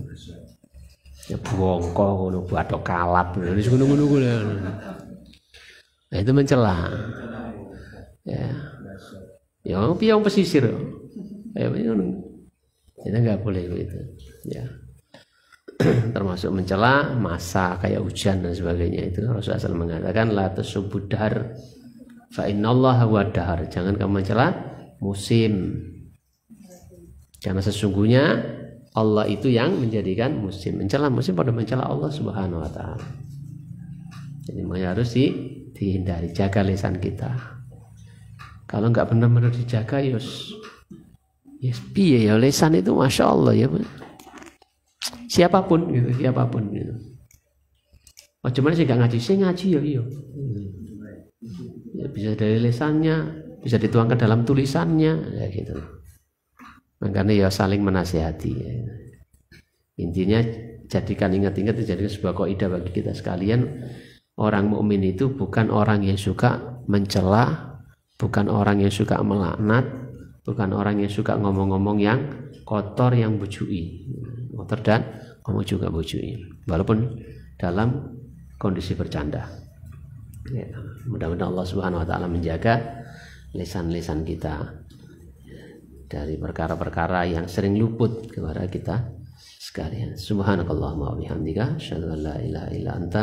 Ya bongko ngono, bathok kalap, wis ngono-ngono. Nah, itu mencela. Ya. Ya piye wong pesisir. Ya ngono. Kita nggak boleh begitu. Ya. Termasuk mencela masa kayak hujan dan sebagainya, itu Rasulullah SAW mengatakan la tasubud dahr fa innallaha huwad dahr. Jangan kamu mencela musim. Karena sesungguhnya Allah itu yang menjadikan musim. Mencela musim pada mencela Allah Subhanahu wa taala. Jadi harus dihindari, jaga lisan kita. Kalau nggak benar-benar dijaga, yes, piye ya, lisan itu masya Allah ya, siapapun gitu, siapapun gitu. Oh cuman sih nggak ngaji, saya ngaji ya, ya bisa dari lisannya, bisa dituangkan dalam tulisannya, ya gitu. Makanya ya saling menasihati. Ya. Intinya jadikan, ingat-ingat, jadikan sebuah kaidah bagi kita sekalian. Orang mukmin itu bukan orang yang suka mencela, bukan orang yang suka melaknat, bukan orang yang suka ngomong-ngomong yang kotor, yang bujui, kotor dan ngomong juga bujui, walaupun dalam kondisi bercanda. Ya, mudah-mudahan Allah Subhanahu wa taala menjaga lisan-lisan kita dari perkara-perkara yang sering luput kepada kita sekalian. Subhanakallahumma wa bihamdika, asyhadu an la ilaha illa anta,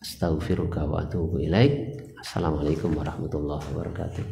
astaghfiruka wa atubu ilaik. Assalamualaikum warahmatullahi wabarakatuh.